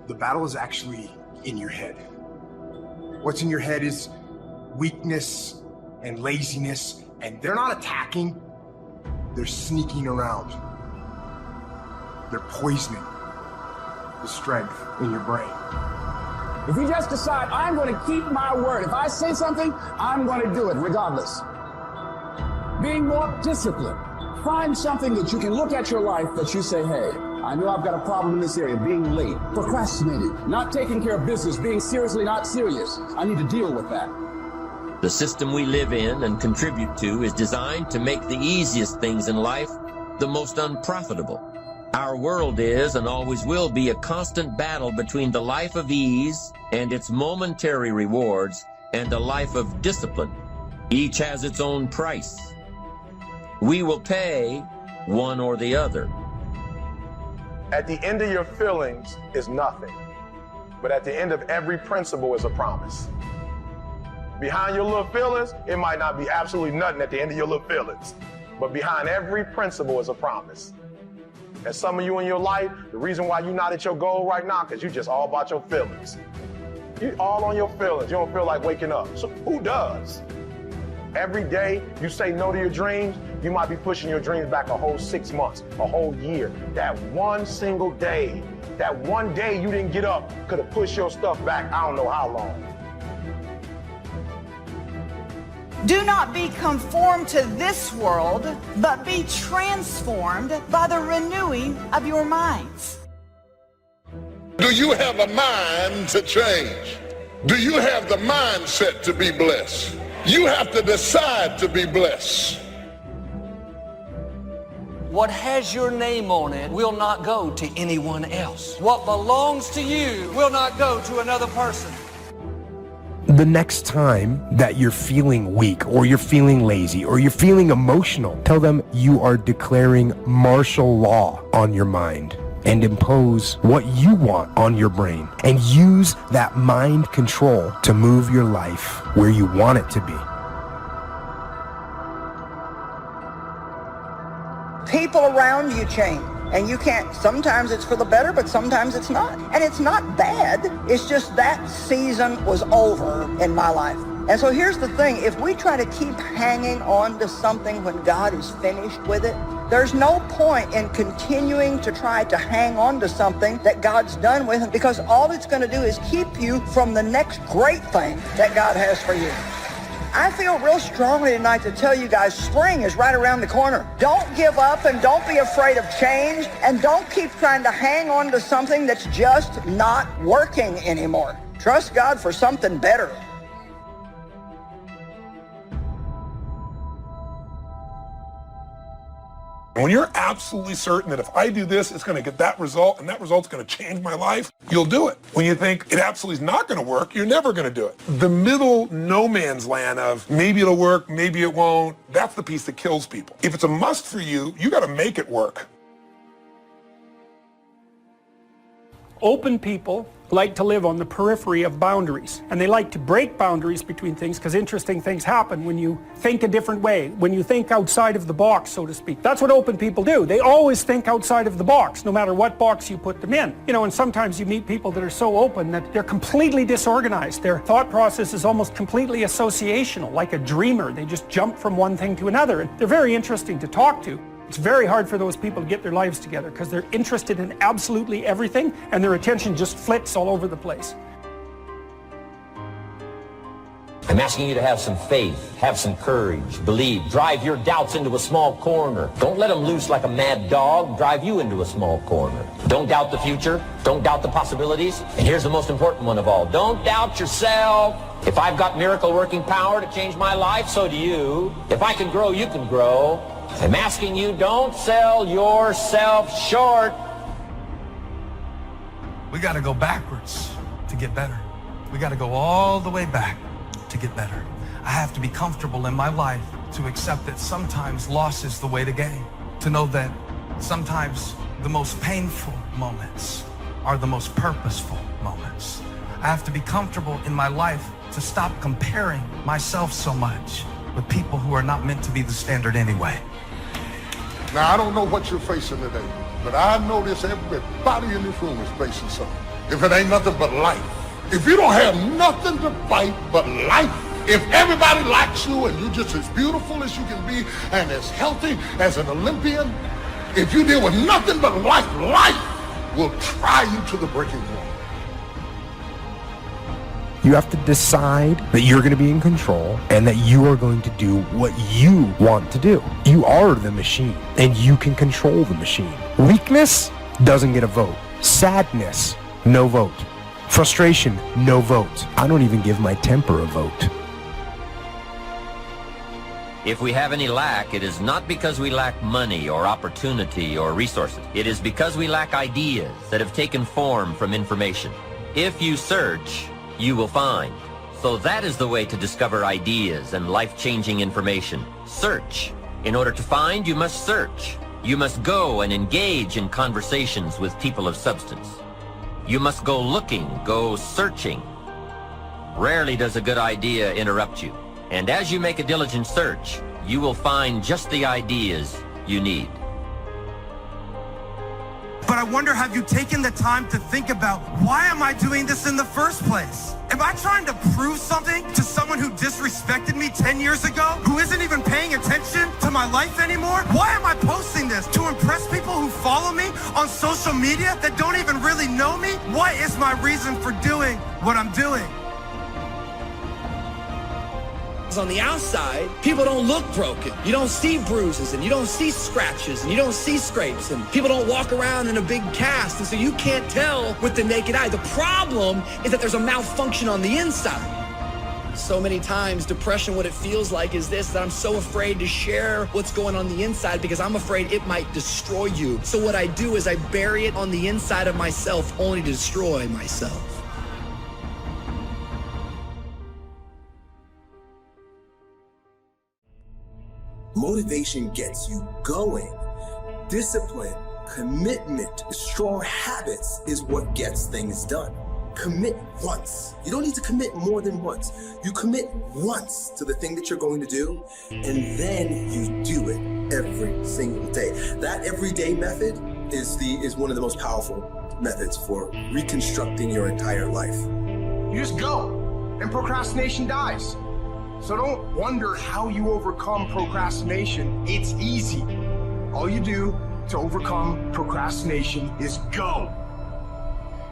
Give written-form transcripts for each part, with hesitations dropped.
The battle is actually in your head. What's in your head is weakness and laziness, and they're not attacking, they're sneaking around. They're poisoning the strength in your brain. If you just decide, I'm going to keep my word. If I say something, I'm going to do it regardless. Being more disciplined. Find something that you can look at your life that you say, hey, I know I've got a problem in this area, being late, procrastinating, not taking care of business, being seriously not serious. I need to deal with that. The system we live in and contribute to is designed to make the easiest things in life the most unprofitable. Our world is and always will be a constant battle between the life of ease and its momentary rewards and a life of discipline. Each has its own price. We will pay one or the other. At the end of your feelings is nothing, but at the end of every principle is a promise. Behind your little feelings, it might not be absolutely nothing at the end of your little feelings, but behind every principle is a promise. And some of you in your life, the reason why you're not at your goal right now, because you just all about your feelings. You all on your feelings. You don't feel like waking up. So who does? Every day you say no to your dreams, you might be pushing your dreams back a whole 6 months, a whole year. That one single day, that one day you didn't get up could have pushed your stuff back I don't know how long. Do not be conformed to this world, but be transformed by the renewing of your minds. Do you have a mind to change? Do you have the mindset to be blessed? You have to decide to be blessed. What has your name on it will not go to anyone else. What belongs to you will not go to another person. The next time that you're feeling weak or you're feeling lazy or you're feeling emotional, tell them you are declaring martial law on your mind and impose what you want on your brain and use that mind control to move your life where you want it to be. People around you change. And you can't, sometimes it's for the better, but sometimes it's not. And it's not bad. It's just that season was over in my life. And so here's the thing. If we try to keep hanging on to something when God is finished with it, there's no point in continuing to try to hang on to something that God's done with it, because all it's going to do is keep you from the next great thing that God has for you. I feel real strongly tonight to tell you guys, spring is right around the corner. Don't give up and don't be afraid of change, and don't keep trying to hang on to something that's just not working anymore. Trust God for something better. When you're absolutely certain that if I do this, it's going to get that result, and that result's going to change my life, you'll do it. When you think it absolutely is not going to work, you're never going to do it. The middle no man's land of maybe it'll work, maybe it won't, that's the piece that kills people. If it's a must for you, you got to make it work. Open people like to live on the periphery of boundaries, and they like to break boundaries between things because interesting things happen when you think a different way, when you think outside of the box, so to speak. That's what open people do. They always think outside of the box, no matter what box you put them in. You know, and sometimes you meet people that are so open that they're completely disorganized. Their thought process is almost completely associational, like a dreamer. They just jump from one thing to another, and they're very interesting to talk to. It's very hard for those people to get their lives together because they're interested in absolutely everything and their attention just flits all over the place. I'm asking you to have some faith, have some courage, believe, drive your doubts into a small corner. Don't let them loose like a mad dog, drive you into a small corner. Don't doubt the future, don't doubt the possibilities, and here's the most important one of all, don't doubt yourself. If I've got miracle working power to change my life, so do you. If I can grow, you can grow. I'm asking you, don't sell yourself short. We got to go backwards to get better. We got to go all the way back to get better. I have to be comfortable in my life to accept that sometimes loss is the way to gain. To know that sometimes the most painful moments are the most purposeful moments. I have to be comfortable in my life to stop comparing myself so much with people who are not meant to be the standard anyway. Now, I don't know what you're facing today, but I know this, everybody in this room is facing something. if it ain't nothing but life? If you don't have nothing to fight but life, if everybody likes you and you're just as beautiful as you can be and as healthy as an Olympian, if you deal with nothing but life, life will try you to the breaking point. You have to decide that you're going to be in control and that you are going to do what you want to do. You are the machine and you can control the machine. Weakness doesn't get a vote. Sadness, no vote. Frustration, no vote. I don't even give my temper a vote. If we have any lack, it is not because we lack money or opportunity or resources. It is because we lack ideas that have taken form from information. If you search, you will find. So that is the way to discover ideas and life-changing information. Search. In order to find, you must search. You must go and engage in conversations with people of substance. You must go looking, go searching. Rarely does a good idea interrupt you. And as you make a diligent search, you will find just the ideas you need. But I wonder, have you taken the time to think about, why am I doing this in the first place? Am I trying to prove something to someone who disrespected me 10 years ago, who isn't even paying attention to my life anymore? Why am I posting this? To impress people who follow me on social media that don't even really know me? What is my reason for doing what I'm doing? On the outside, people don't look broken. You don't see bruises and you don't see scratches and you don't see scrapes, and people don't walk around in a big cast, and so you can't tell with the naked eye. The problem is that there's a malfunction on the inside. So many times, depression, what it feels like is this, that I'm so afraid to share what's going on the inside because I'm afraid it might destroy you. So what I do is I bury it on the inside of myself only to destroy myself. Motivation gets you going. Discipline, commitment, strong habits is what gets things done. Commit once. You don't need to commit more than once. You commit once to the thing that you're going to do, and then you do it every single day. That everyday method is one of the most powerful methods for reconstructing your entire life. You just go, and procrastination dies. So don't wonder how you overcome procrastination. It's easy. All you do to overcome procrastination is go.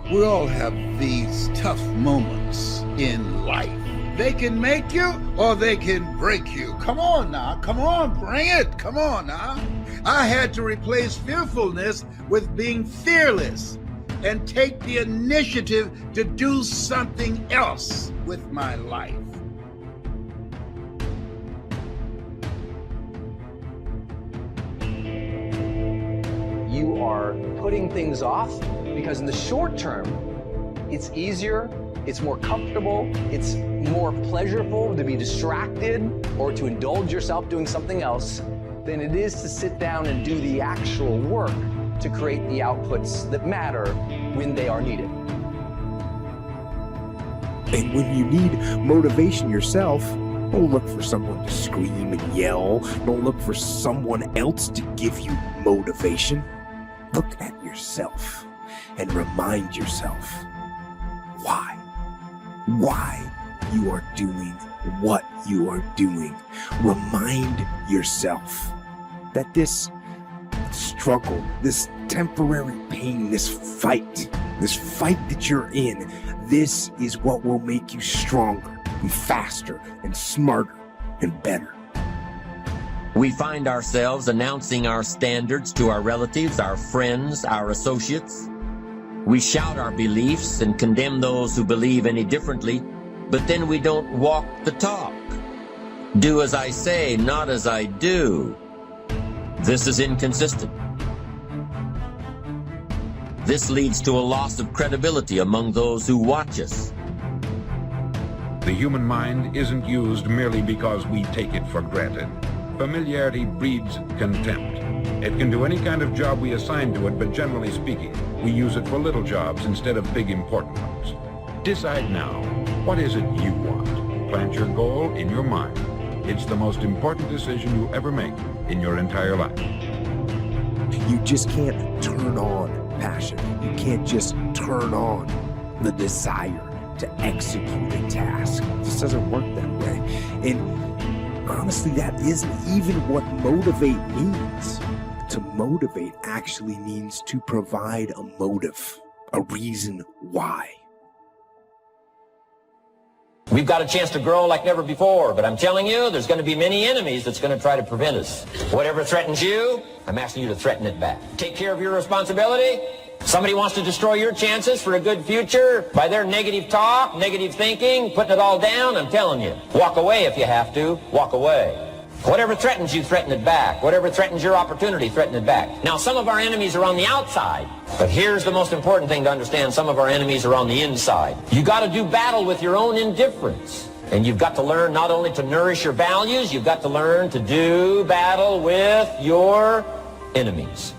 We all have these tough moments in life. They can make you or they can break you. Come on now, come on, bring it, come on now. I had to replace fearfulness with being fearless and take the initiative to do something else with my life. You are putting things off because in the short term, it's easier, it's more comfortable, it's more pleasurable to be distracted or to indulge yourself doing something else than it is to sit down and do the actual work to create the outputs that matter when they are needed. And when you need motivation yourself, don't look for someone to scream and yell. Don't look for someone else to give you motivation. Look at yourself and remind yourself why you are doing what you are doing. Remind yourself that this struggle, this temporary pain, this fight that you're in, this is what will make you stronger and faster and smarter and better. We find ourselves announcing our standards to our relatives, our friends, our associates. We shout our beliefs and condemn those who believe any differently, but then we don't walk the talk. Do as I say, not as I do. This is inconsistent. This leads to a loss of credibility among those who watch us. The human mind isn't used merely because we take it for granted. Familiarity breeds contempt. It can do any kind of job we assign to it, but generally speaking, we use it for little jobs instead of big important ones. Decide now, what is it you want? Plant your goal in your mind. It's the most important decision you ever make in your entire life. You just can't turn on passion. You can't just turn on the desire to execute a task. It just doesn't work that way. And honestly, that isn't even what motivate means. To motivate actually means to provide a motive, a reason why. We've got a chance to grow like never before, but I'm telling you, there's going to be many enemies that's going to try to prevent us. Whatever threatens you, I'm asking you to threaten it back. Take care of your responsibility. Somebody wants to destroy your chances for a good future by their negative talk, negative thinking, putting it all down, I'm telling you, walk away if you have to. Walk away. Whatever threatens you, threaten it back. Whatever threatens your opportunity, threaten it back. Now, some of our enemies are on the outside, but here's the most important thing to understand. Some of our enemies are on the inside. You got to do battle with your own indifference. And you've got to learn not only to nourish your values, you've got to learn to do battle with your enemies.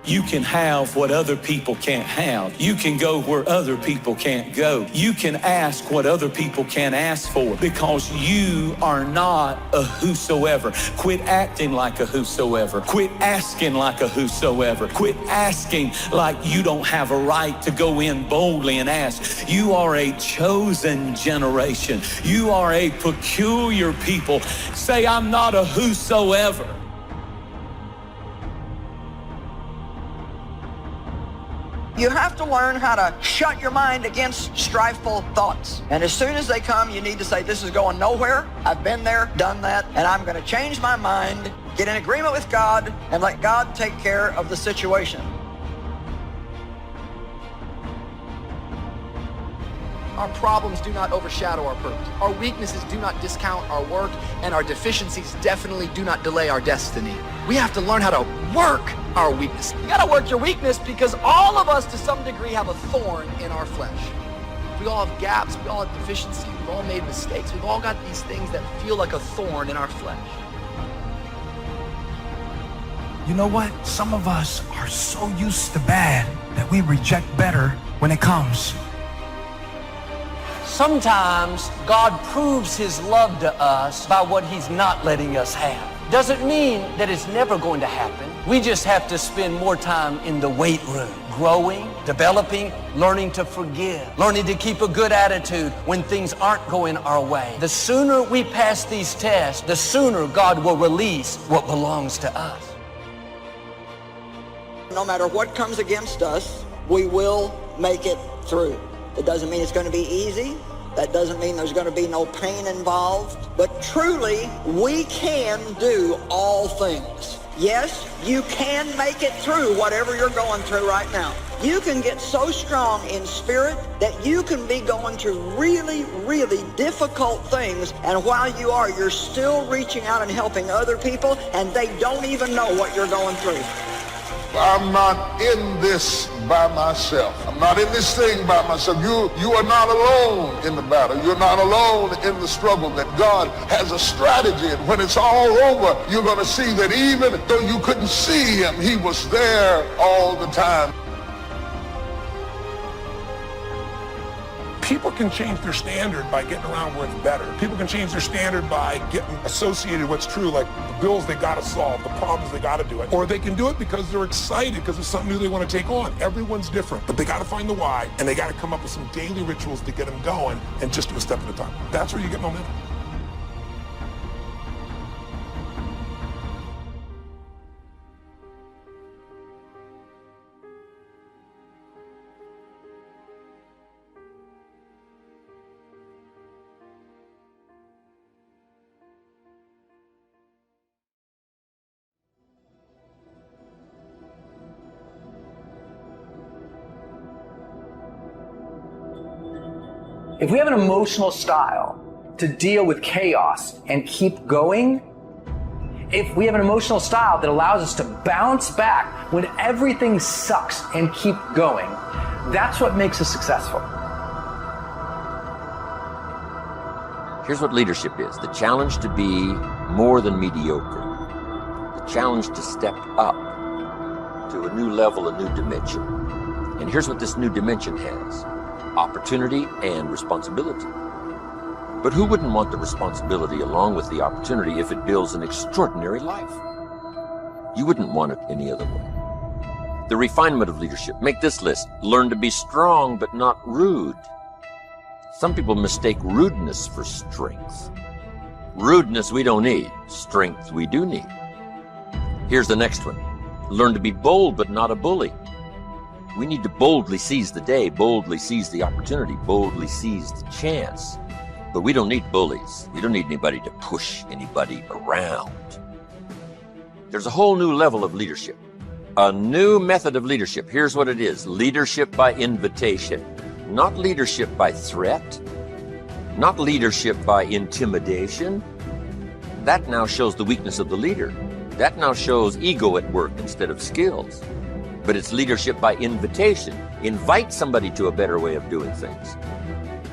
You can have what other people can't have. You can go where other people can't go. You can ask what other people can't ask for because you are not a whosoever. Quit acting like a whosoever. Quit asking like a whosoever. Quit asking like you don't have a right to go in boldly and ask. You are a chosen generation. You are a peculiar people. Say, I'm not a whosoever. You have to learn how to shut your mind against strifeful thoughts. And as soon as they come, you need to say, this is going nowhere. I've been there, done that, and I'm going to change my mind, get in agreement with God, and let God take care of the situation. Our problems do not overshadow our purpose. Our weaknesses do not discount our work, and our deficiencies definitely do not delay our destiny. We have to learn how to work our weakness. You gotta work your weakness because all of us to some degree have a thorn in our flesh. We all have gaps, we all have deficiencies, we've all made mistakes, we've all got these things that feel like a thorn in our flesh. You know what? Some of us are so used to bad that we reject better when it comes. Sometimes God proves his love to us by what he's not letting us have. Doesn't mean that it's never going to happen. We just have to spend more time in the weight room, growing, developing, learning to forgive, learning to keep a good attitude when things aren't going our way. The sooner we pass these tests, the sooner God will release what belongs to us. No matter what comes against us, we will make it through. It doesn't mean it's going to be easy. That doesn't mean there's going to be no pain involved. But truly, we can do all things. Yes, you can make it through whatever you're going through right now. You can get so strong in spirit that you can be going through really, really difficult things. And while you are, you're still reaching out and helping other people, and they don't even know what you're going through. I'm not in this by myself. I'm not in this thing by myself. You are not alone in the battle. You're not alone in the struggle. That God has a strategy, and when it's all over, you're going to see that even though you couldn't see him, he was there all the time. People can change their standard by getting around where it's better. People can change their standard by getting associated with what's true, like the bills they got to solve, the problems they got to do it. Or they can do it because they're excited, because it's something new they want to take on. Everyone's different, but they got to find the why, and they got to come up with some daily rituals to get them going, and just do a step at a time. That's where you get momentum. If we have an emotional style to deal with chaos and keep going, if we have an emotional style that allows us to bounce back when everything sucks and keep going, that's what makes us successful. Here's what leadership is. The challenge to be more than mediocre. The challenge to step up to a new level, a new dimension. And here's what this new dimension has. Opportunity and responsibility. But who wouldn't want the responsibility along with the opportunity if it builds an extraordinary life? You wouldn't want it any other way. The refinement of leadership. Make this list. Learn to be strong but not rude. Some people mistake rudeness for strength. Rudeness we don't need. Strength we do need. Here's the next one. Learn to be bold but not a bully. We need to boldly seize the day, boldly seize the opportunity, boldly seize the chance. But we don't need bullies. We don't need anybody to push anybody around. There's a whole new level of leadership. A new method of leadership. Here's what it is. Leadership by invitation. Not leadership by threat. Not leadership by intimidation. That now shows the weakness of the leader. That now shows ego at work instead of skills. But it's leadership by invitation. Invite somebody to a better way of doing things.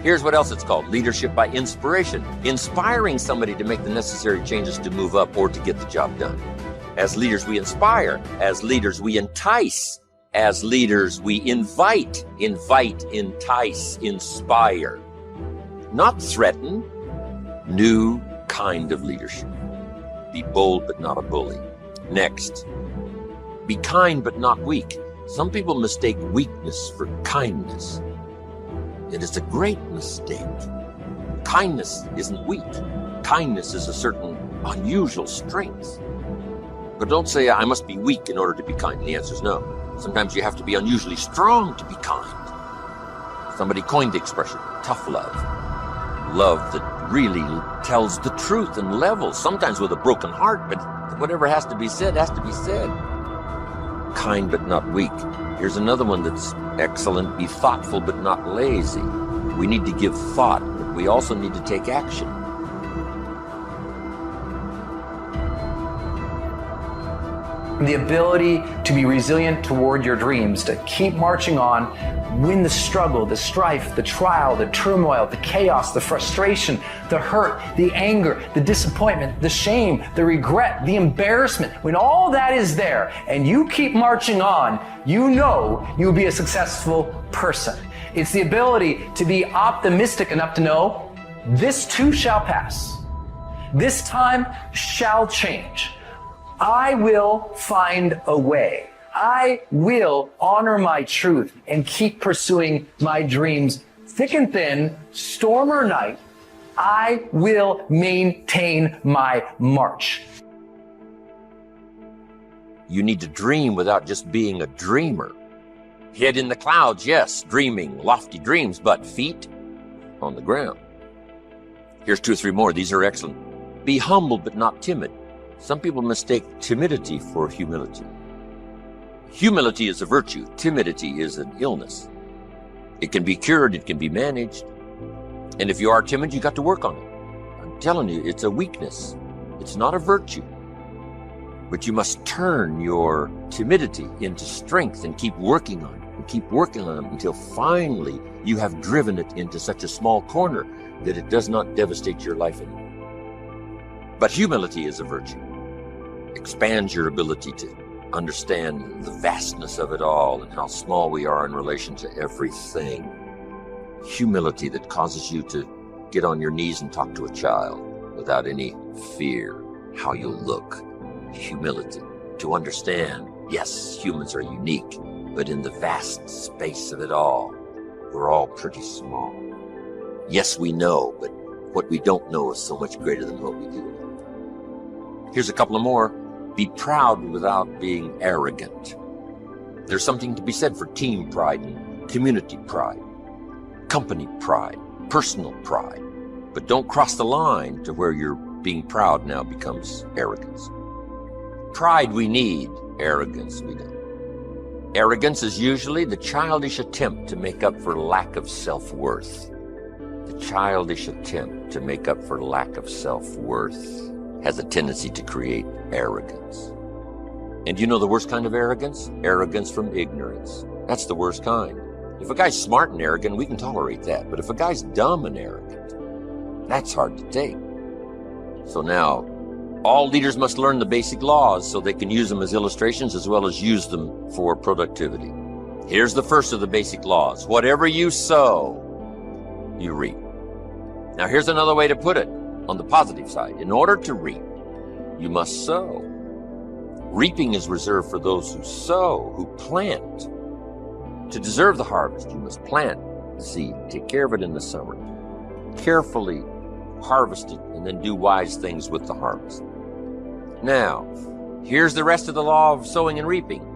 Here's what else it's called. Leadership by inspiration. Inspiring somebody to make the necessary changes to move up or to get the job done. As leaders, we inspire. As leaders, we entice. As leaders, we invite. Invite, entice, inspire. Not threaten. New kind of leadership. Be bold but not a bully. Next, be kind but not weak. Some people mistake weakness for kindness. It is a great mistake. Kindness isn't weak. Kindness is a certain unusual strength. But don't say, I must be weak in order to be kind. The answer is no. Sometimes you have to be unusually strong to be kind. Somebody coined the expression, tough love. Love that really tells the truth and levels, sometimes with a broken heart, but whatever has to be said, has to be said. Kind but not weak. Here's another one that's excellent. Be thoughtful but not lazy. We need to give thought, but we also need to take action. The ability to be resilient toward your dreams, to keep marching on, win the struggle, the strife, the trial, the turmoil, the chaos, the frustration, the hurt, the anger, the disappointment, the shame, the regret, the embarrassment. When all that is there and you keep marching on, you know you'll be a successful person. It's the ability to be optimistic enough to know this too shall pass. This time shall change. I will find a way. I will honor my truth and keep pursuing my dreams. Thick and thin, storm or night, I will maintain my march. You need to dream without just being a dreamer. Head in the clouds, yes, dreaming lofty dreams, but feet on the ground. Here's 2 or 3 more. These are excellent. Be humble but not timid. Some people mistake timidity for humility. Humility is a virtue. Timidity is an illness. It can be cured. It can be managed. And if you are timid, you got to work on it. I'm telling you, it's a weakness. It's not a virtue. But you must turn your timidity into strength and keep working on it and keep working on it until finally you have driven it into such a small corner that it does not devastate your life anymore. But humility is a virtue. Expands your ability to understand the vastness of it all and how small we are in relation to everything. Humility that causes you to get on your knees and talk to a child without any fear how you look. Humility to understand, yes, humans are unique, but in the vast space of it all, we're all pretty small. Yes, we know, but what we don't know is so much greater than what we do know. Here's a couple of more. Be proud without being arrogant. There's something to be said for team pride and community pride, company pride, personal pride. But don't cross the line to where your being proud now becomes arrogance. Pride we need, arrogance we don't. Arrogance is usually the childish attempt to make up for lack of self-worth. The childish attempt to make up for lack of self-worth has a tendency to create arrogance. And you know the worst kind of arrogance? Arrogance from ignorance. That's the worst kind. If a guy's smart and arrogant, we can tolerate that. But if a guy's dumb and arrogant, that's hard to take. So now, all leaders must learn the basic laws so they can use them as illustrations as well as use them for productivity. Here's the first of the basic laws. Whatever you sow, you reap. Now here's another way to put it on the positive side. In order to reap, you must sow. Reaping is reserved for those who sow, who plant. To deserve the harvest, you must plant the seed, take care of it in the summer, carefully harvest it, and then do wise things with the harvest. Now, here's the rest of the law of sowing and reaping.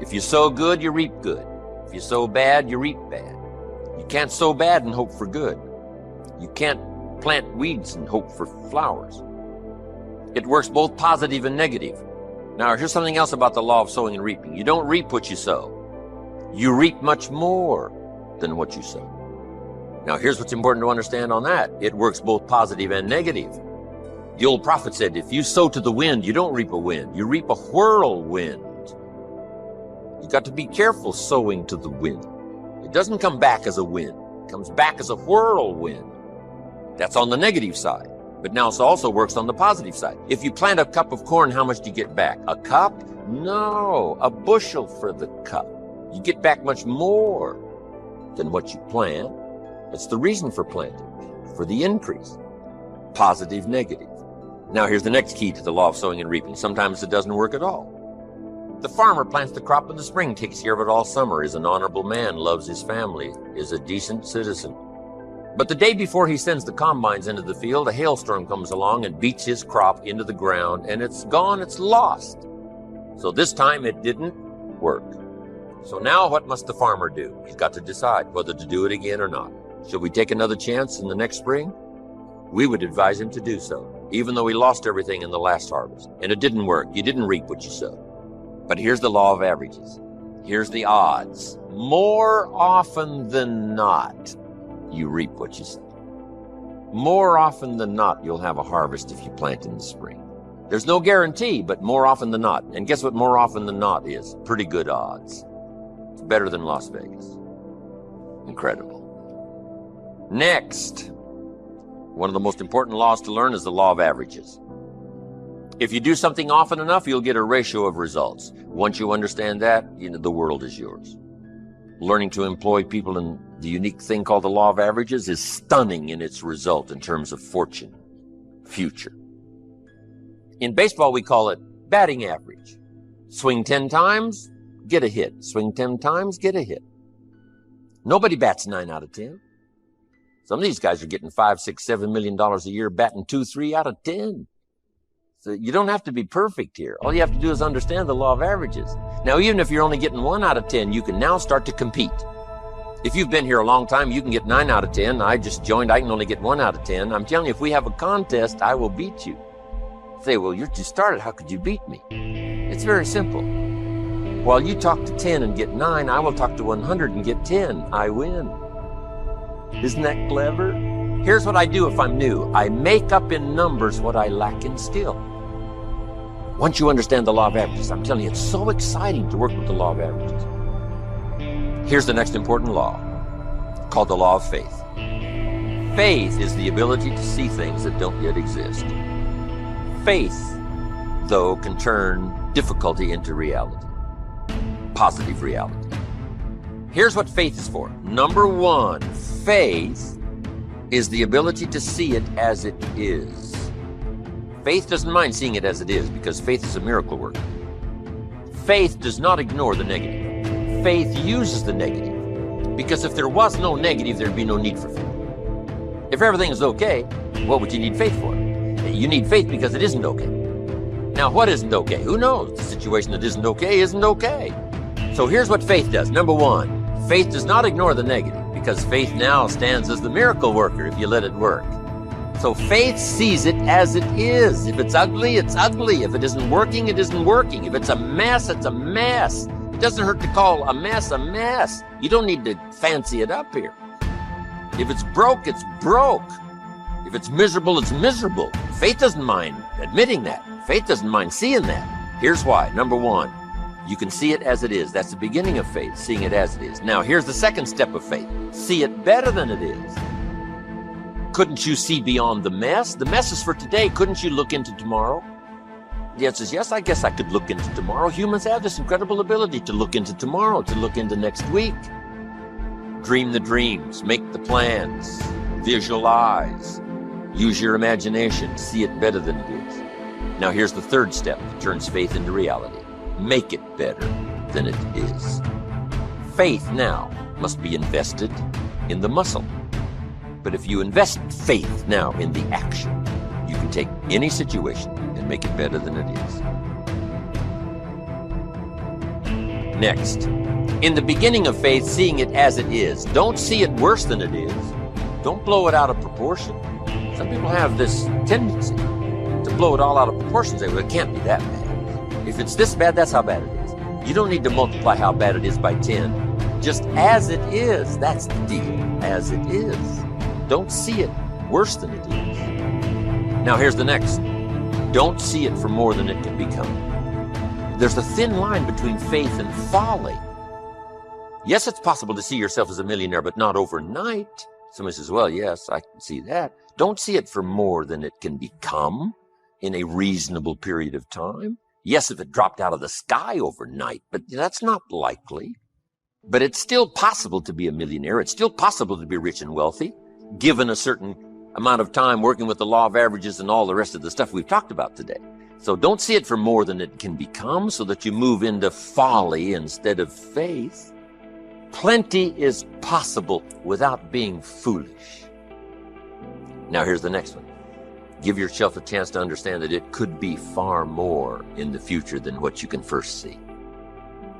If you sow good, you reap good. If you sow bad, you reap bad. You can't sow bad and hope for good. You can't plant weeds and hope for flowers. It works both positive and negative. Now, here's something else about the law of sowing and reaping. You don't reap what you sow. You reap much more than what you sow. Now, here's what's important to understand on that. It works both positive and negative. The old prophet said, if you sow to the wind, you don't reap a wind. You reap a whirlwind. You got to be careful sowing to the wind. It doesn't come back as a wind. It comes back as a whirlwind. That's on the negative side. But now it also works on the positive side. If you plant a cup of corn, how much do you get back? A cup? No, a bushel for the cup. You get back much more than what you plant. That's the reason for planting, for the increase. Positive, negative. Now here's the next key to the law of sowing and reaping. Sometimes it doesn't work at all. The farmer plants the crop in the spring, takes care of it all summer, is an honorable man, loves his family, is a decent citizen. But the day before he sends the combines into the field, a hailstorm comes along and beats his crop into the ground, and it's gone, it's lost. So this time it didn't work. So now what must the farmer do? He's got to decide whether to do it again or not. Should we take another chance in the next spring? We would advise him to do so, even though he lost everything in the last harvest. And it didn't work. You didn't reap what you sowed. But here's the law of averages. Here's the odds. More often than not, you reap what you sow. More often than not, you'll have a harvest if you plant in the spring. There's no guarantee, but more often than not. And guess what more often than not is? Pretty good odds. It's better than Las Vegas. Incredible. Next, one of the most important laws to learn is the law of averages. If you do something often enough, you'll get a ratio of results. Once you understand that, the world is yours. Learning to employ people in the unique thing called the law of averages is stunning in its result in terms of fortune, future. In baseball, we call it batting average. Swing 10 times, get a hit. Swing 10 times, get a hit. Nobody bats 9 out of 10. Some of these guys are getting $5, $6, $7 million a year, batting 2, 3 out of 10. So you don't have to be perfect here. All you have to do is understand the law of averages. Now, even if you're only getting 1 out of 10, you can now start to compete. If you've been here a long time, you can get 9 out of 10. I just joined, I can only get 1 out of 10. I'm telling you, if we have a contest, I will beat you. Say, well, you just started, how could you beat me? It's very simple. While you talk to 10 and get 9, I will talk to 100 and get 10. I win. Isn't that clever? Here's what I do if I'm new. I make up in numbers what I lack in skill. Once you understand the law of averages, I'm telling you, it's so exciting to work with the law of averages. Here's the next important law, called the law of faith. Faith is the ability to see things that don't yet exist. Faith, though, can turn difficulty into reality, positive reality. Here's what faith is for. Number 1, faith is the ability to see it as it is. Faith doesn't mind seeing it as it is because faith is a miracle worker. Faith does not ignore the negative. Faith uses the negative because if there was no negative, there'd be no need for faith. If everything is okay, what would you need faith for? You need faith because it isn't okay. Now, what isn't okay? Who knows? The situation that isn't okay. So here's what faith does. Number 1, faith does not ignore the negative because faith now stands as the miracle worker if you let it work. So faith sees it as it is. If it's ugly, it's ugly. If it isn't working, it isn't working. If it's a mess, it's a mess. It doesn't hurt to call a mess a mess. You don't need to fancy it up here. If it's broke, it's broke. If it's miserable, it's miserable. Faith doesn't mind admitting that. Faith doesn't mind seeing that. Here's why. Number 1, you can see it as it is. That's the beginning of faith, seeing it as it is. Now, here's the second step of faith. See it better than it is. Couldn't you see beyond the mess? The mess is for today. Couldn't you look into tomorrow? The answer is yes, I guess I could look into tomorrow. Humans have this incredible ability to look into tomorrow, to look into next week. Dream the dreams, make the plans, visualize, use your imagination, see it better than it is. Now here's the third step that turns faith into reality. Make it better than it is. Faith now must be invested in the muscle. But if you invest faith now in the action, you can take any situation and make it better than it is. Next, in the beginning of faith, seeing it as it is. Don't see it worse than it is. Don't blow it out of proportion. Some people have this tendency to blow it all out of proportion and say, well, it can't be that bad. If it's this bad, that's how bad it is. You don't need to multiply how bad it is by 10. Just as it is, that's the deal. As it is. Don't see it worse than it is. Now here's the next. Don't see it for more than it can become. There's a thin line between faith and folly. Yes, it's possible to see yourself as a millionaire, but not overnight. Somebody says, well, yes, I can see that. Don't see it for more than it can become in a reasonable period of time. Yes, if it dropped out of the sky overnight, but that's not likely. But it's still possible to be a millionaire. It's still possible to be rich and wealthy, given a certain amount of time working with the law of averages and all the rest of the stuff we've talked about today. So don't see it for more than it can become so that you move into folly instead of faith. Plenty is possible without being foolish. Now here's the next one. Give yourself a chance to understand that it could be far more in the future than what you can first see.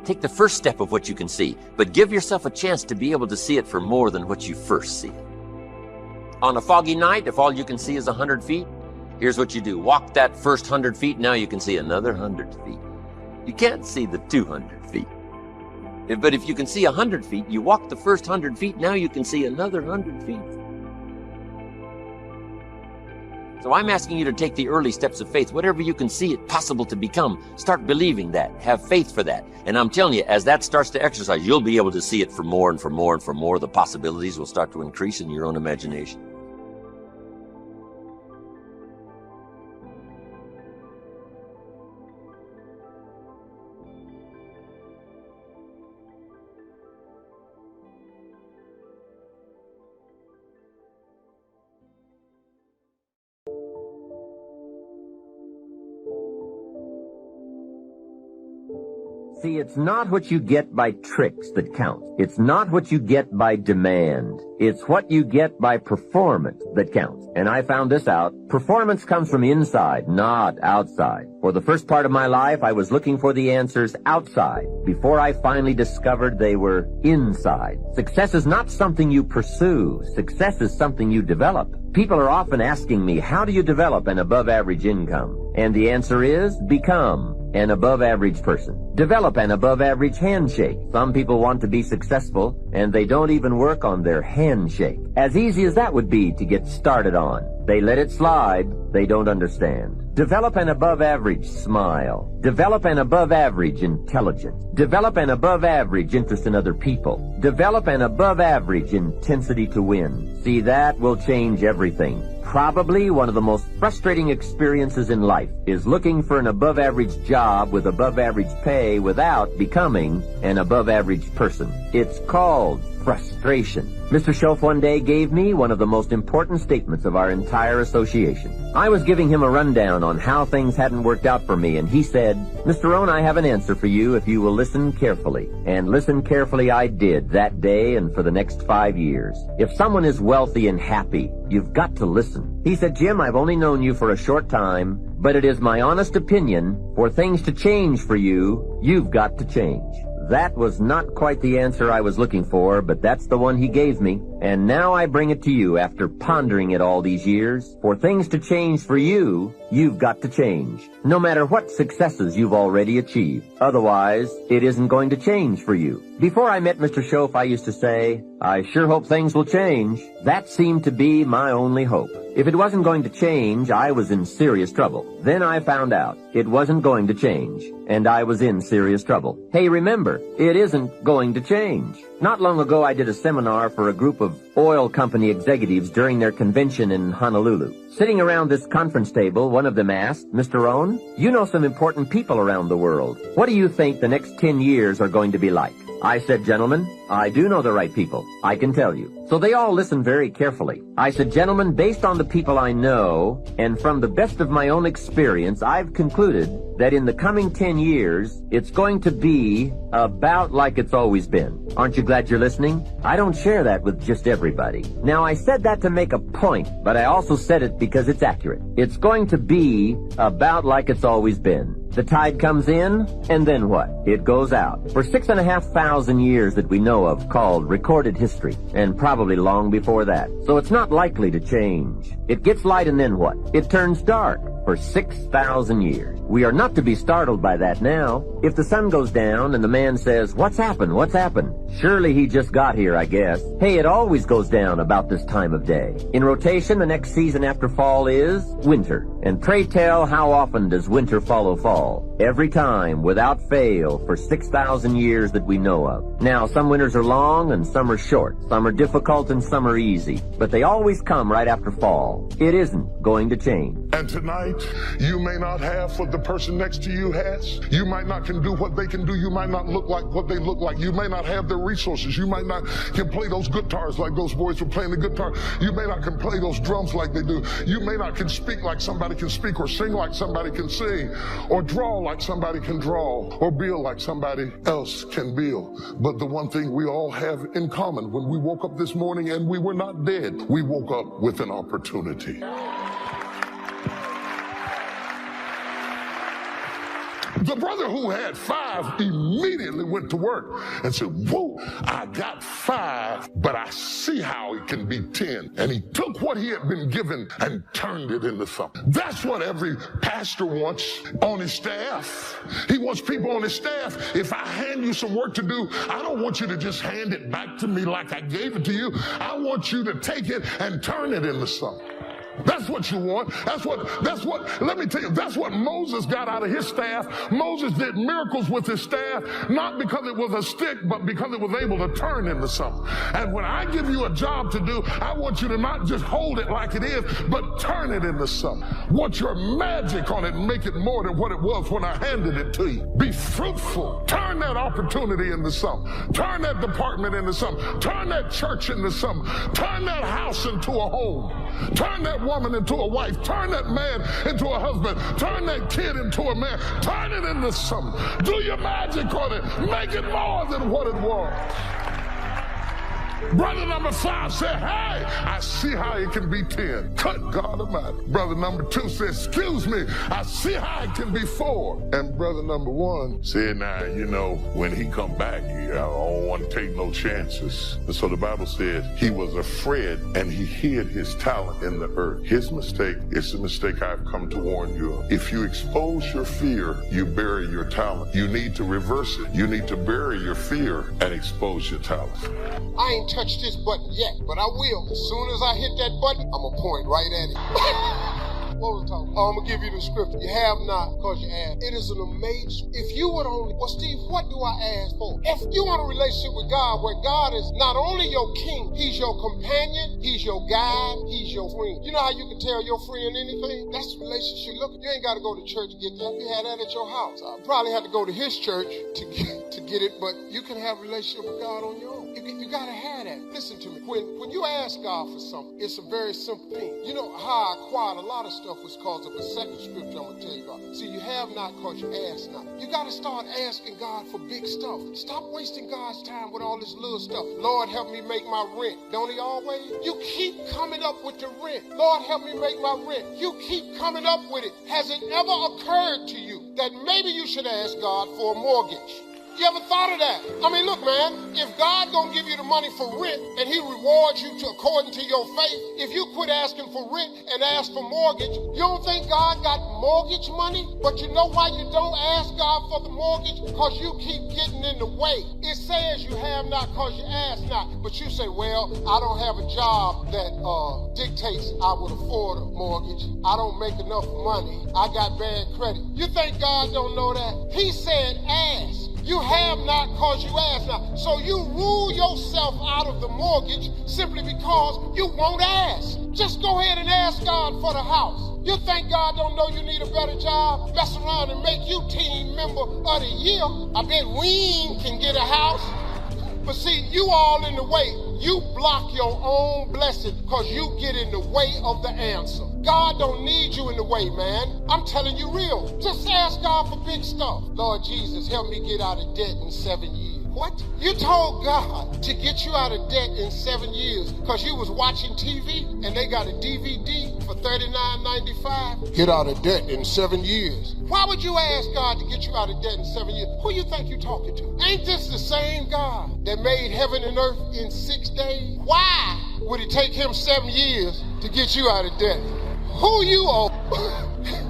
Take the first step of what you can see, but give yourself a chance to be able to see it for more than what you first see. On a foggy night, if all you can see is 100 feet, here's what you do. Walk that first 100 feet, now you can see another 100 feet. You can't see the 200 feet. But if you can see 100 feet, you walk the first 100 feet, now you can see another 100 feet. So I'm asking you to take the early steps of faith. Whatever you can see it possible to become, start believing that. Have faith for that. And I'm telling you, as that starts to exercise, you'll be able to see it for more and for more and for more. The possibilities will start to increase in your own imagination. See, it's not what you get by tricks that counts. It's not what you get by demand. It's what you get by performance that counts. And I found this out. Performance comes from inside, not outside. For the first part of my life, I was looking for the answers outside before I finally discovered they were inside. Success is not something you pursue. Success is something you develop. People are often asking me, how do you develop an above-average income? And the answer is, become an above-average person. Develop an above-average handshake. Some people want to be successful, and they don't even work on their handshake. As easy as that would be to get started on. They let it slide. They don't understand. Develop an above-average smile. Develop an above-average intelligence. Develop an above-average interest in other people. Develop an above-average intensity to win. See, that will change everything. Probably one of the most frustrating experiences in life is looking for an above-average job with above-average pay without becoming an above-average person. It's called frustration. Mr. Schoaf one day gave me one of the most important statements of our entire association. I was giving him a rundown on how things hadn't worked out for me, and he said, Mr. Rohn, I have an answer for you if you will listen carefully. And listen carefully I did that day and for the next 5 years. If someone is wealthy and happy, you've got to listen. He said, Jim, I've only known you for a short time, but it is my honest opinion, for things to change for you, you've got to change. That was not quite the answer I was looking for, but that's the one he gave me. And now I bring it to you after pondering it all these years. For things to change for you, you've got to change. No matter what successes you've already achieved. Otherwise, it isn't going to change for you. Before I met Mr. Schoaf, I used to say, I sure hope things will change. That seemed to be my only hope. If it wasn't going to change, I was in serious trouble. Then I found out it wasn't going to change, and I was in serious trouble. Hey, remember, it isn't going to change. Not long ago, I did a seminar for a group of oil company executives during their convention in Honolulu. Sitting around this conference table, one of them asked, Mr. Rohn, you know some important people around the world. What do you think the next 10 years are going to be like? I said, gentlemen, I do know the right people. I can tell you. So they all listened very carefully. I said, gentlemen, based on the people I know, and from the best of my own experience, I've concluded that in the coming 10 years, it's going to be about like it's always been. Aren't you glad you're listening? I don't share that with just everybody. Now, I said that to make a point, but I also said it because it's accurate. It's going to be about like it's always been. The tide comes in, and then what? It goes out. For 6,500 years that we know of, called recorded history, and probably long before that. So it's not likely to change. It gets light, and then what? It turns dark. For 6,000 years. We are not to be startled by that now. If the sun goes down and the man says, "What's happened? What's happened?" Surely he just got here, I guess. Hey, it always goes down about this time of day. In rotation, the next season after fall is winter. And pray tell, how often does winter follow fall? Every time, without fail, for 6,000 years that we know of. Now, some winters are long and some are short. Some are difficult and some are easy. But they always come right after fall. It isn't going to change. And tonight, you may not have what the person next to you has. You might not can do what they can do. You might not look like what they look like. You may not have the resources. You might not can play those guitars like those boys were playing the guitar. You may not can play those drums like they do. You may not can speak like somebody can speak, or sing like somebody can sing, or draw like somebody can draw, or build like somebody else can build. But the one thing we all have in common, when we woke up this morning and we were not dead, we woke up with an opportunity. The brother who had 5 immediately went to work and said, "Whoa, I got 5, but I see how it can be 10. And he took what he had been given and turned it into something. That's what every pastor wants on his staff. He wants people on his staff. If I hand you some work to do, I don't want you to just hand it back to me like I gave it to you. I want you to take it and turn it into something. That's what you want. That's what, let me tell you, that's what Moses got out of his staff. Moses did miracles with his staff, not because it was a stick, but because it was able to turn into something. And when I give you a job to do, I want you to not just hold it like it is, but turn it into something. Want your magic on it and make it more than what it was when I handed it to you. Be fruitful. Turn that opportunity into something. Turn that department into something. Turn that church into something. Turn that house into a home. Turn that woman into a wife. Turn that man into a husband. Turn that kid into a man. Turn it into something. Do your magic on it. Make it more than what it was. Brother number 5 said, "Hey, I see how it can be 10. Good God Almighty." Brother number 2 said, "Excuse me, I see how it can be 4. And brother number 1 said, "Now, you know, when he come back here, I don't want to take no chances." And so the Bible said he was afraid and he hid his talent in the earth. His mistake is the mistake I've come to warn you of. If you expose your fear, you bury your talent. You need to reverse it. You need to bury your fear and expose your talent. I ain't touched this button yet, but I will. As soon as I hit that button, I'm gonna point right at it. What was I talking about? I'm gonna give you the scripture. You have not because you ask. It is an amazing. If you would only, well, Steve, what do I ask for? If you want a relationship with God where God is not only your king, he's your companion, he's your guide, he's your friend. You know how you can tell your friend anything? That's the relationship. Look, you ain't got to go to church to get that. You had that at your house. I probably had to go to his church to get it, but you can have a relationship with God on your own. You got to have that. Listen to me. When you ask God for something, it's a very simple thing. You know how I acquired a lot of stuff was because of a second scripture I'm going to tell you about. See, you have not because you ask not. You got to start asking God for big stuff. Stop wasting God's time with all this little stuff. Lord, help me make my rent. Don't he always? You keep coming up with the rent. Lord, help me make my rent. You keep coming up with it. Has it ever occurred to you that maybe you should ask God for a mortgage? You ever thought of that? I mean, look, man, if God gonna give you the money for rent and he rewards you according to your faith, if you quit asking for rent and ask for mortgage, you don't think God got mortgage money? But you know why you don't ask God for the mortgage? Because you keep getting in the way. It says you have not because you ask not. But you say, well, I don't have a job that dictates I would afford a mortgage. I don't make enough money. I got bad credit. You think God don't know that? He said ask. You have not because you ask not. So you rule yourself out of the mortgage simply because you won't ask. Just go ahead and ask God for the house. You think God don't know you need a better job? Mess around and make you team member of the year. I bet Ween can get a house. But see, you all in the way. You block your own blessing because you get in the way of the answer. God don't need you in the way, man. I'm telling you real. Just ask God for big stuff. Lord Jesus, help me get out of debt in 7 years. What? You told God to get you out of debt in 7 years because you was watching TV and they got a DVD for $39.95? Get out of debt in 7 years. Why would you ask God to get you out of debt in 7 years? Who you think you talking to? Ain't this the same God that made heaven and earth in 6 days? Why would it take him 7 years to get you out of debt? Who you owe?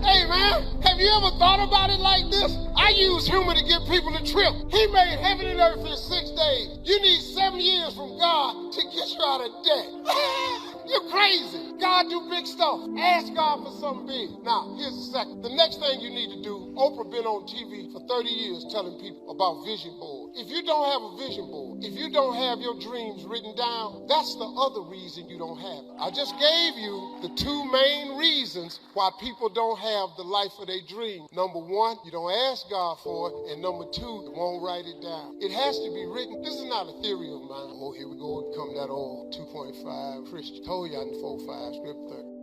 Hey man, have you ever thought about it like this? I use humor to give people a trip. He made heaven and earth in 6 days. You need 7 years from God to get you out of debt. You're crazy. God do big stuff. Ask God for something big. Now, here's the second. The next thing you need to do, Oprah been on TV for 30 years telling people about vision board. If you don't have a vision board, if you don't have your dreams written down, that's the other reason you don't have it. I just gave you the 2 main reasons why people don't have the life of their dream. Number 1, you don't ask God for it. And number 2, you won't write it down. It has to be written. This is not a theory of mine. Oh, here we go. Come that old 2.5 Christian. Told you in 4.5 script 30.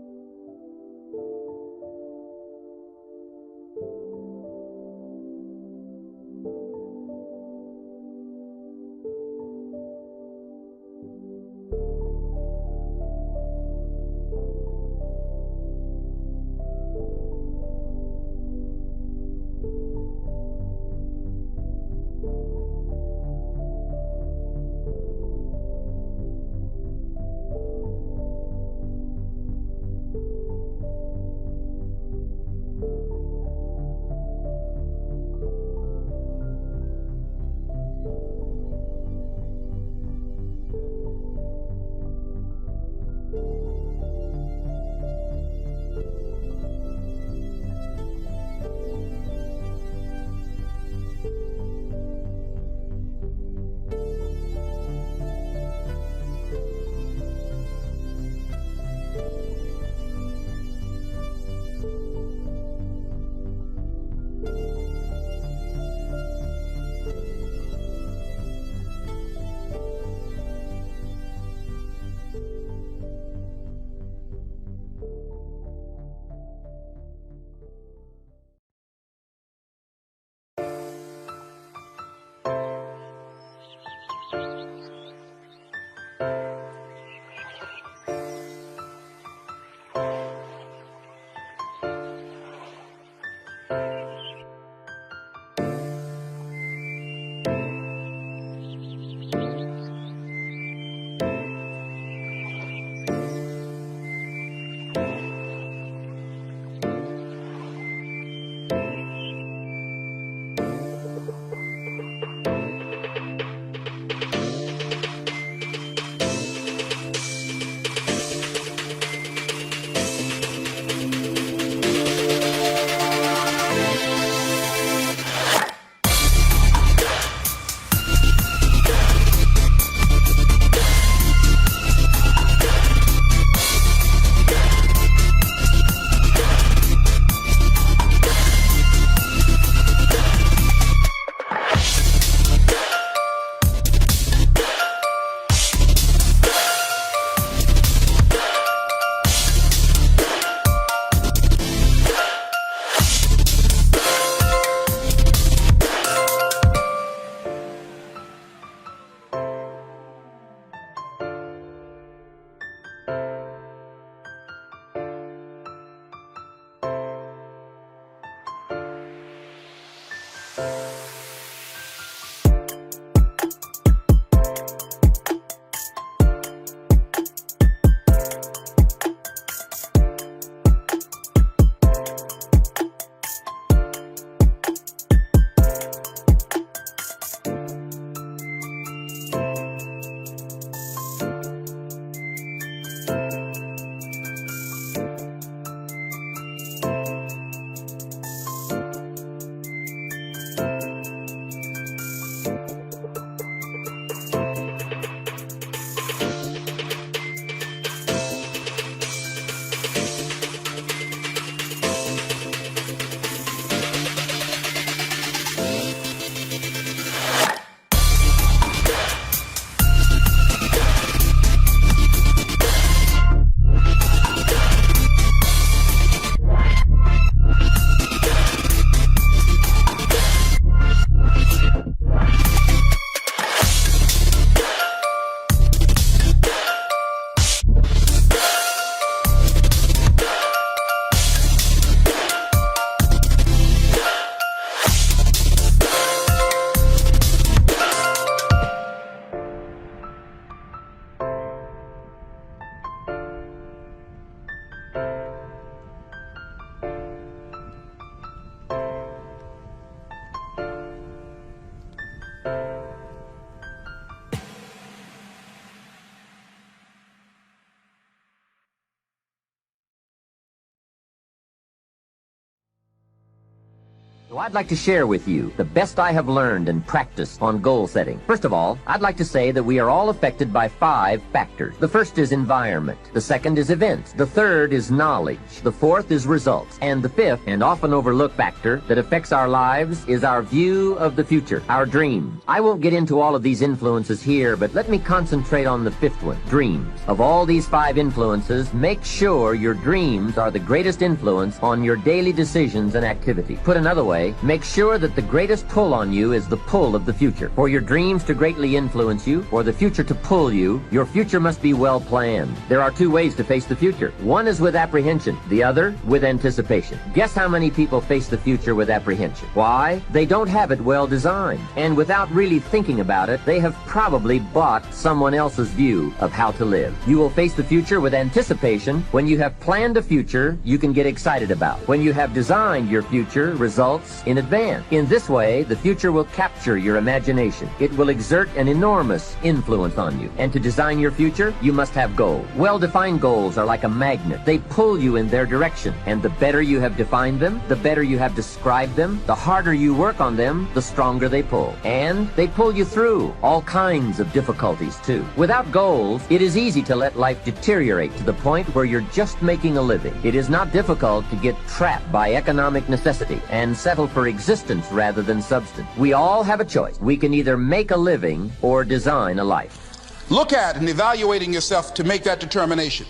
So I'd like to share with you the best I have learned and practiced on goal setting. First of all, I'd like to say that we are all affected by 5 factors. The first is environment. The second is events. The third is knowledge. The fourth is results. And the fifth, and often overlooked factor that affects our lives is our view of the future, our dreams. I won't get into all of these influences here, but let me concentrate on the fifth one, dreams. Of all these 5 influences, make sure your dreams are the greatest influence on your daily decisions and activity. Put another way, make sure that the greatest pull on you is the pull of the future. For your dreams to greatly influence you, or the future to pull you, your future must be well planned. There are 2 ways to face the future. One is with apprehension, the other with anticipation. Guess how many people face the future with apprehension? Why? They don't have it well designed. And without really thinking about it, they have probably bought someone else's view of how to live. You will face the future with anticipation when you have planned a future you can get excited about. When you have designed your future results in advance. In this way, the future will capture your imagination. It will exert an enormous influence on you. And to design your future, you must have goals. Well-defined goals are like a magnet. They pull you in their direction. And the better you have defined them, the better you have described them, the harder you work on them, the stronger they pull. And they pull you through all kinds of difficulties, too. Without goals, it is easy to let life deteriorate to the point where you're just making a living. It is not difficult to get trapped by economic necessity and settle for existence rather than substance. We all have a choice. We can either make a living or design a life. Look at and evaluating yourself to make that determination.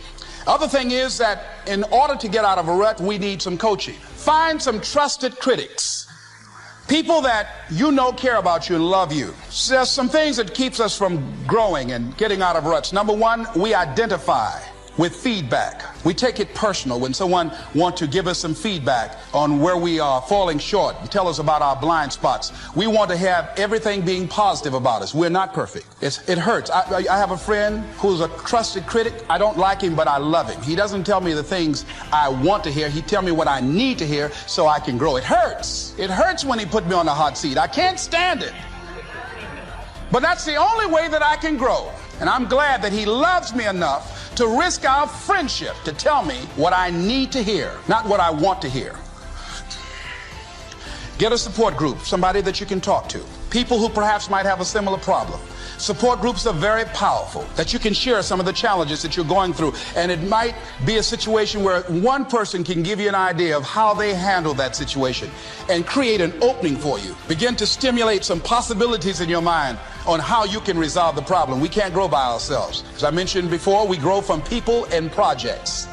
Other thing is that in order to get out of a rut, we need some coaching. Find some trusted critics. People that you know care about you and love you. So there's some things that keeps us from growing and getting out of ruts. Number one, we identify with feedback. We take it personal when someone wants to give us some feedback on where we are falling short and tell us about our blind spots. We want to have everything being positive about us. We're not perfect. It hurts. I have a friend who's a trusted critic. I don't like him, but I love him. He doesn't tell me the things I want to hear. He tells me what I need to hear so I can grow. It hurts. It hurts when he put me on the hot seat. I can't stand it. But that's the only way that I can grow. And I'm glad that he loves me enough to risk our friendship to tell me what I need to hear, not what I want to hear. Get a support group, somebody that you can talk to. People who perhaps might have a similar problem. Support groups are very powerful, that you can share some of the challenges that you're going through. And it might be a situation where one person can give you an idea of how they handle that situation and create an opening for you. Begin to stimulate some possibilities in your mind on how you can resolve the problem. We can't grow by ourselves. As I mentioned before, we grow from people and projects.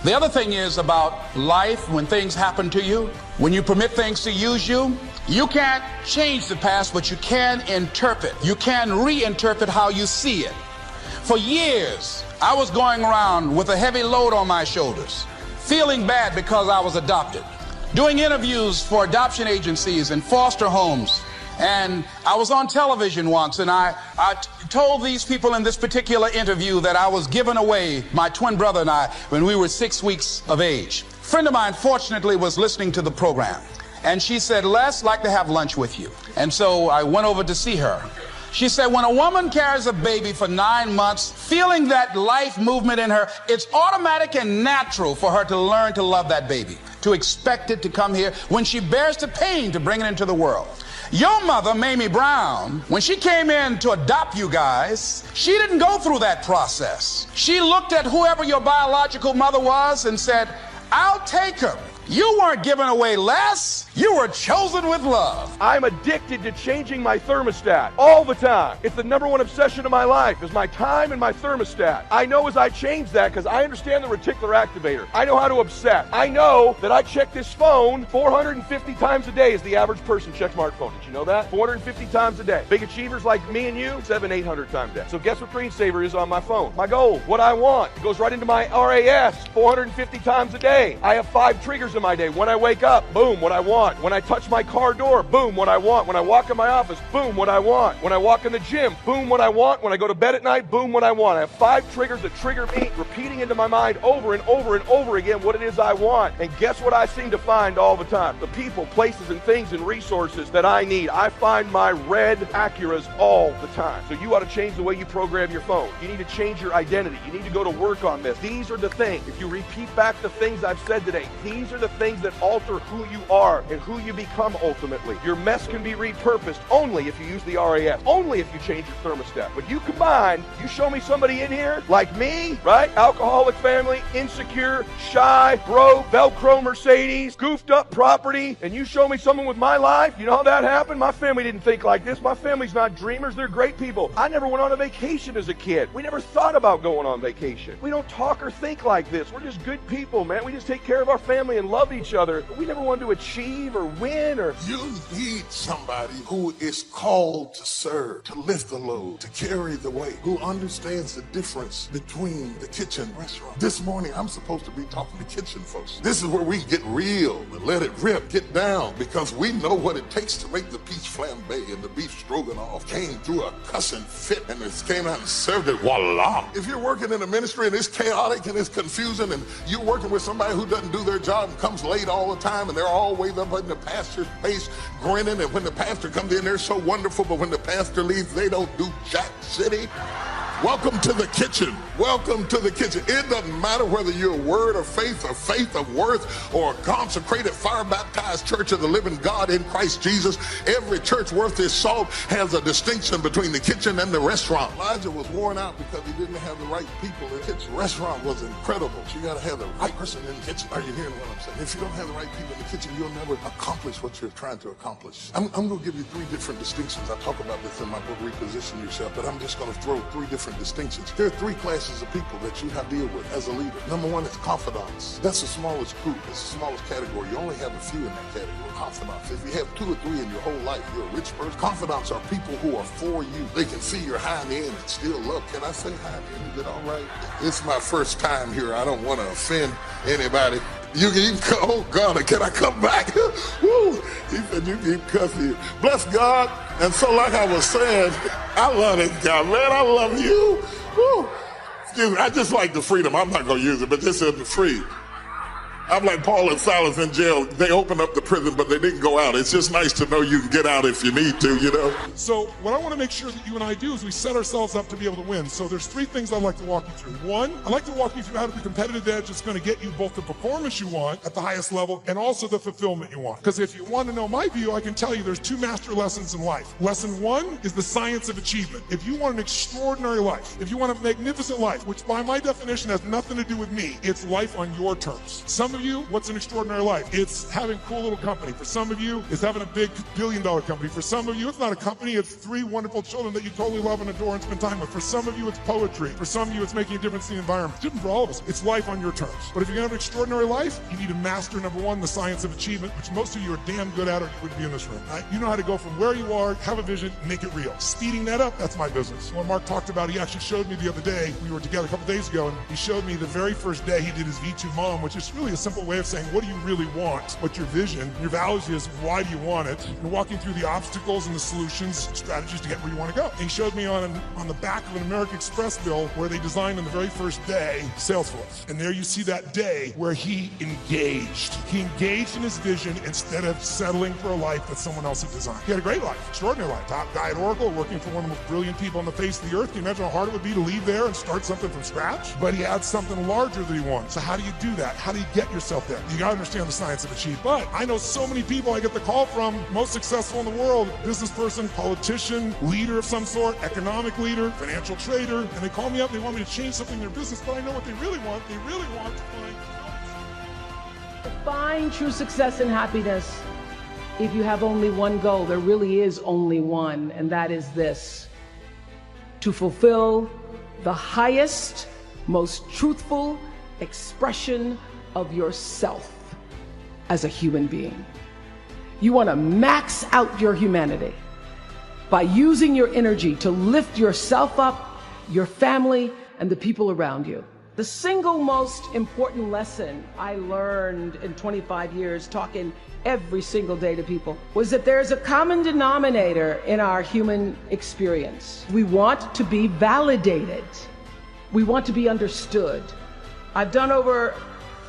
The other thing is about life, when things happen to you, when you permit things to use you, you can't change the past, but you can interpret. You can reinterpret how you see it. For years, I was going around with a heavy load on my shoulders, feeling bad because I was adopted, doing interviews for adoption agencies and foster homes. And I was on television once, and I told these people in this particular interview that I was giving away my twin brother and I when we were 6 weeks of age. A friend of mine, fortunately, was listening to the program, and she said, "Les, I'd like to have lunch with you." And so I went over to see her. She said, when a woman carries a baby for 9 months, feeling that life movement in her, it's automatic and natural for her to learn to love that baby, to expect it to come here when she bears the pain to bring it into the world. Your mother, Mamie Brown, when she came in to adopt you guys, she didn't go through that process. She looked at whoever your biological mother was and said, "I'll take her." You weren't given away less. You were chosen with love. I'm addicted to changing my thermostat all the time. It's the #1 obsession of my life is my time and my thermostat. I know as I change that because I understand the reticular activator. I know how to obsess. I know that I check this phone 450 times a day as the average person checks smartphone. Did you know that? 450 times a day. Big achievers like me and you, 700-800 times a day. So guess what screensaver is on my phone? My goal, what I want. It goes right into my RAS 450 times a day. I have 5 triggers in my day. When I wake up, boom, what I want. When I touch my car door, boom, what I want. When I walk in my office, boom, what I want. When I walk in the gym, boom, what I want. When I go to bed at night, boom, what I want. I have 5 triggers that trigger me, repeating into my mind over and over and over again what it is I want. And guess what I seem to find all the time? The people, places, and things and resources that I need. I find my red Acuras all the time. So you ought to change the way you program your phone. You need to change your identity. You need to go to work on this. These are the things. If you repeat back the things I've said today, these are the the things that alter who you are and who you become ultimately. Your mess can be repurposed only if you use the RAS, only if you change your thermostat. But you combine, you show me somebody in here like me, right? Alcoholic family, insecure, shy, broke, Velcro Mercedes, goofed up property, and you show me someone with my life. You know how that happened? My family didn't think like this. My family's not dreamers. They're great people. I never went on a vacation as a kid. We never thought about going on vacation. We don't talk or think like this. We're just good people, man. We just take care of our family and love each other. But we never wanted to achieve or win or... You need somebody who is called to serve, to lift the load, to carry the weight, who understands the difference between the kitchen and restaurant. This morning, I'm supposed to be talking to kitchen folks. This is where we get real and let it rip, get down, because we know what it takes to make the peach flambe and the beef stroganoff. Came through a cussing fit and it came out and served it, voila. If you're working in a ministry and it's chaotic and it's confusing and you're working with somebody who doesn't do their job and comes late all the time and they're always up in the pastor's face grinning, and when the pastor comes in, they're so wonderful, but when the pastor leaves, they don't do jack city. Welcome to the kitchen. Welcome to the kitchen. It doesn't matter whether you're a word of faith or faith of worth or a consecrated fire-baptized church of the living God in Christ Jesus. Every church worth its salt has a distinction between the kitchen and the restaurant. Elijah was worn out because he didn't have the right people in the kitchen. The restaurant was incredible. You got to have the right person in the kitchen. Are you hearing what I'm saying? If you don't have the right people in the kitchen, you'll never accomplish what you're trying to accomplish. I'm going to give you 3 different distinctions. I talk about this in my book, Reposition Yourself, but I'm just going to throw 3 different distinctions. There are 3 classes of people that you have to deal with as a leader. Number 1 is confidants. That's the smallest group. It's the smallest category. You only have a few in that category. Confidants. If you have 2 or 3 in your whole life, you're a rich person. Confidants are people who are for you. They can see your hind end and still love. Can I say hind end? Is it all right? It's my first time here. I don't want to offend anybody. You can even come, oh God, can I come back? Woo! He said, you keep cussing. Bless God. And so like I was saying, I love this guy, man. I love you. Woo! Excuse me, I just like the freedom. I'm not going to use it, but this is free. I'm like Paul and Silas in jail. They opened up the prison, but they didn't go out. It's just nice to know you can get out if you need to, you know? So what I want to make sure that you and I do is we set ourselves up to be able to win. So there's 3 things I'd like to walk you through. 1, I'd like to walk you through how to be competitive edge that's going to get you both the performance you want at the highest level and also the fulfillment you want. Because if you want to know my view, I can tell you there's 2 master lessons in life. Lesson 1 is the science of achievement. If you want an extraordinary life, if you want a magnificent life, which by my definition has nothing to do with me, it's life on your terms. Some of you, what's an extraordinary life? It's having a cool little company. For some of you, it's having a big billion-dollar company. For some of you, it's not a company. It's 3 wonderful children that you totally love and adore and spend time with. For some of you, it's poetry. For some of you, it's making a difference in the environment. It's different for all of us. It's life on your terms. But if you're going to have an extraordinary life, you need to master, number 1, the science of achievement, which most of you are damn good at or you wouldn't be in this room. Right? You know how to go from where you are, have a vision, make it real. Speeding that up, that's my business. When Mark talked about, he actually showed me the other day, we were together a couple days ago, and he showed me the very first day he did his V2 Mom, which is really a simple way of saying, what do you really want? What your vision, your values is, why do you want it? And walking through the obstacles and the solutions, strategies to get where you want to go. And he showed me on the back of an American Express bill where they designed on the very first day Salesforce. And there you see that day where he engaged. He engaged in his vision instead of settling for a life that someone else had designed. He had a great life, extraordinary life. Top guy at Oracle, working for one of the most brilliant people on the face of the earth. Can you imagine how hard it would be to leave there and start something from scratch? But he had something larger that he wanted. So how do you do that? How do you get yourself there? You got to understand the science of achievement. But I know so many people I get the call from, most successful in the world, business person, politician, leader of some sort, economic leader, financial trader, and they call me up and they want me to change something in their business, but I know what they really want. They really want to find true success and happiness. If you have only one goal, there really is only one, and that is this: to fulfill the highest, most truthful expression of yourself as a human being. You want to max out your humanity by using your energy to lift yourself up, your family, and the people around you. The single most important lesson I learned in 25 years talking every single day to people was that there's a common denominator in our human experience. We want to be validated. We want to be understood. I've done over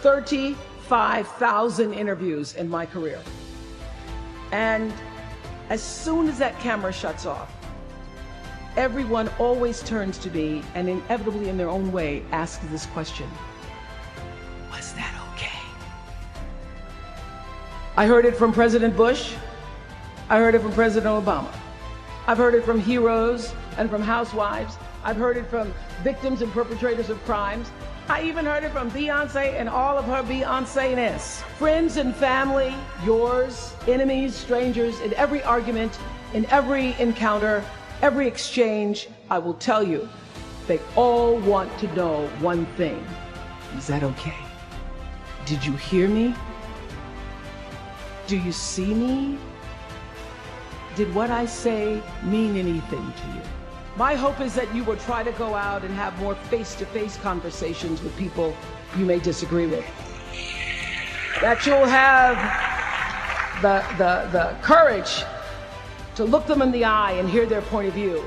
35,000 interviews in my career. And as soon as that camera shuts off, everyone always turns to me and inevitably in their own way asks this question: was that okay? I heard it from President Bush. I heard it from President Obama. I've heard it from heroes and from housewives. I've heard it from victims and perpetrators of crimes. I even heard it from Beyonce and all of her Beyonce-ness. Friends and family, yours, enemies, strangers, in every argument, in every encounter, every exchange, I will tell you, they all want to know one thing. Is that okay? Did you hear me? Do you see me? Did what I say mean anything to you? My hope is that you will try to go out and have more face-to-face conversations with people you may disagree with. That you'll have the courage to look them in the eye and hear their point of view,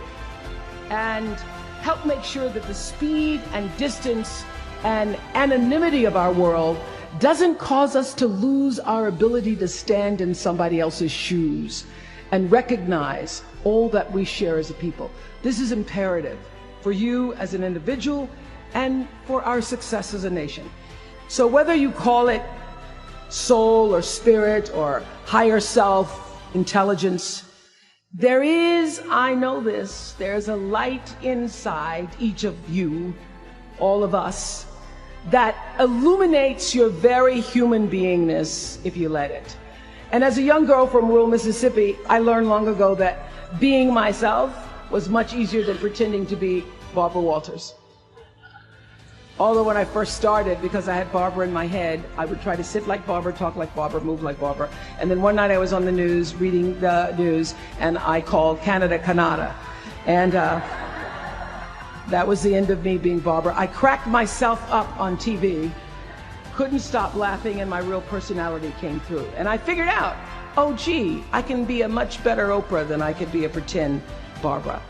and help make sure that the speed and distance and anonymity of our world doesn't cause us to lose our ability to stand in somebody else's shoes and recognize all that we share as a people. This is imperative for you as an individual and for our success as a nation. So whether you call it soul or spirit or higher self, intelligence, there is, I know this, there's a light inside each of you, all of us, that illuminates your very human beingness if you let it. And as a young girl from rural Mississippi, I learned long ago that being myself was much easier than pretending to be Barbara Walters. Although when I first started, because I had Barbara in my head, I would try to sit like Barbara, talk like Barbara, move like Barbara. And then one night I was on the news, reading the news, and I called Canada, Canada. And that was the end of me being Barbara. I cracked myself up on TV, couldn't stop laughing, and my real personality came through. And I figured out, oh gee, I can be a much better Oprah than I could be a pretend Barbara.